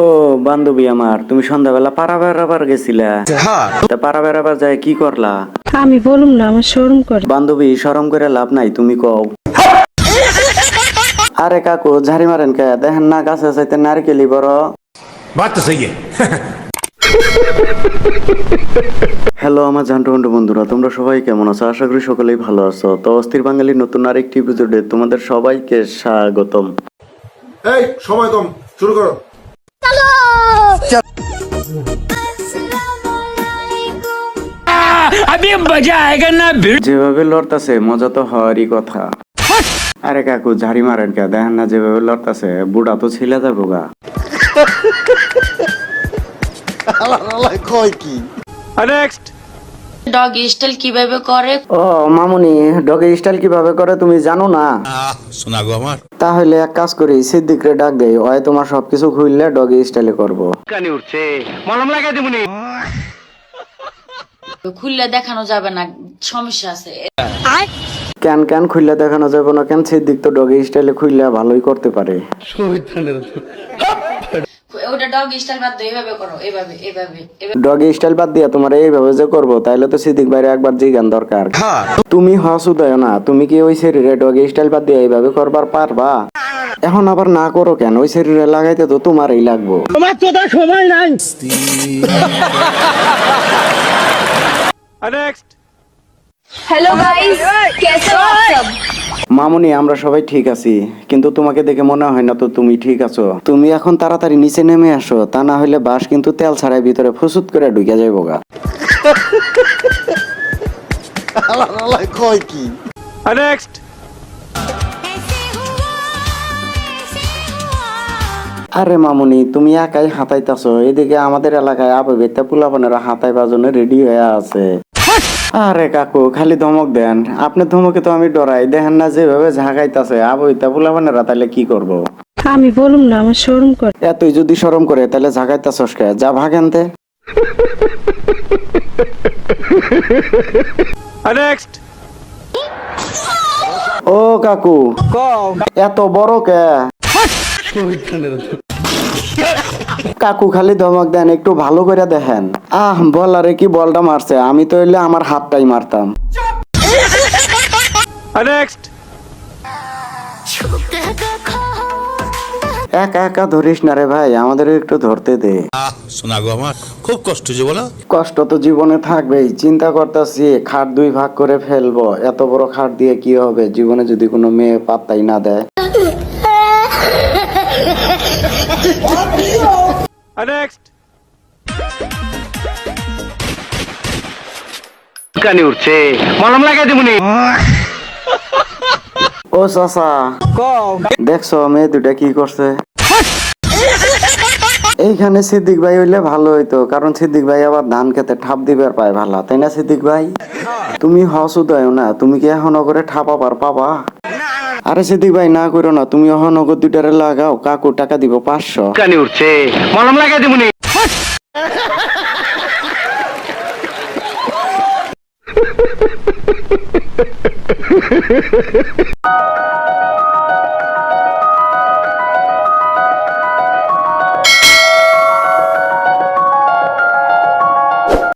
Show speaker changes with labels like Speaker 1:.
Speaker 1: ও বান্ধবী আমার, তুমি সন্ধ্যাবেলা পাড়া বেড়াবার গেছিলা? তা পাড়া বেড়াবার যায় কি করলা?
Speaker 2: আমি বলুম না, আমার শরম করে।
Speaker 1: বান্ধবী, শরম করে লাভ নাই, তুমি কও। আরে কাকু, ঝাড়ি মারেন কে? দেখেন না গাছে চাইতে নারকেলি বড়।
Speaker 3: बात तो सही है।
Speaker 1: হ্যালো আমার জান্টু বন্ধুরা, তোমরা সবাই কেমন আছো? আশা করি সকলেই ভালো আছো। তো অস্থির বাঙালি নতুন আরেকটি এপিসোডে তোমাদের সবাইকে স্বাগতম।
Speaker 3: এই সময় কম, শুরু করো।
Speaker 1: যেভাবে লড়তাছে মজা তো হওয়ারই কথা। আরে কাকু, ঝাড়ি মারেন কে? দেখেন না যেভাবে লড়তাছে, বুড়া তো ছিলা যাবো গা।
Speaker 4: ডগ স্টাইল কিভাবে করে?
Speaker 1: ও মামুনি, ডগে স্টাইল কিভাবে করে তুমি জানো না?
Speaker 3: শোনা গো আমার।
Speaker 1: তাহলে এক কাজ করি, সিদ্দিকরে ডাক দেই, ওই তোমার সবকিছু খুললে ডগে স্টাইলে করবো।
Speaker 4: খুললে দেখানো যাবে না, সমস্যা আছে।
Speaker 1: কেন কেন খুললে দেখানো যাবে না? কেন? সিদ্দিক তো ডগে স্টাইলে খুললে ভালোই করতে পারে।
Speaker 4: ওটা ডগ স্টাইল বাদ দাও, এভাবে করো, এভাবে এভাবে এভাবে।
Speaker 1: ডগে স্টাইল বাদ দিয়া তোমার এইভাবে যে করবো, তাইলে তো সিদ্দিক বাইরে একবার জিগান দরকার। তুমি হস উদয় না, তুমি কি ওই শরীরে ডগে স্টাইল বাদ দিয়ে এইভাবে করবার পারবা? এখন আবার না করো কেন? ওই শরীরে লাগাইতে তো তোমারই লাগবো।
Speaker 2: তোমার তো সময় নাই।
Speaker 5: हेलो गाइस, कैसे हो आप सब?
Speaker 1: মামুনি, আমরা সবাই ঠিক আছি, কিন্তু তোমাকে দেখে মনে হয় না তো তুমি ঠিক আছো। তুমি এখন তাড়াতাড়ি নিচে নেমে আসো, তা না হলে বাস কিন্তু তেল ছাড়াই ভিতরে ফুসুত করে ঢুকে যাইবো গা। আরে মামুনি, তুমি একাই হাতাইতাছো, এদিকে আমাদের এলাকায় আবে বেতা পোলাপানেরা হাতাই বাজনে রেডি হয়ে আছে। আরে কাকু, খালি ধমক দেন। আপনি ধমকে তো আমি ডরাই। দেখেন না যেভাবে ঝাঁকাইতাছে আবে বেতা পোলাপানেরা, তাহলে কি করব?
Speaker 2: আমি বলুম না, আমার শরম করে।
Speaker 1: এতই যদি শরম করে তাহলে ঝাঁকাইতাছস কে? যা ভাগেনতে। ও কাকু, এত বড় কে? কাকু খালি ধমক দেন, একটু ভালো করে দেখেন। বলারে কি বলটা মারছে, আমি তো হইলে আমার হাতটাই মারতাম। একা একা ধরিস না রে ভাই, আমাদের একটু ধরতে দে।
Speaker 3: শোনা গো আমার, খুব কষ্ট যে বলো।
Speaker 1: কষ্ট তো জীবনে থাকবেই। চিন্তা করতেছি খাট দুই ভাগ করে ফেলবো। এত বড় খাট দিয়ে কি হবে জীবনে যদি কোনো মেয়ে পাত্তাই না দেয়? উঠছে, মলম লাগাই দিবনি। ও চাচা, দেখছো মেয়ে দুটা কি করছে? এইখানে সিদ্দিক ভাই হইলে ভালো হইতো, কারণ সিদ্দিক ভাই আবার ধান খেতে ঠাপ দিবার পায় ভালো, তাই না সিদ্দিক ভাই? তুমি হস উদয় না, তুমি কি এখন করে ঠাপাবার পাবা? আরে সিদ্দিক ভাই না করো না, তুমি এখন নগদ দুইটারে লাগাও, কাকু টাকা দিব 500। কানি উঠছে, মলম লাগাই দিবনি।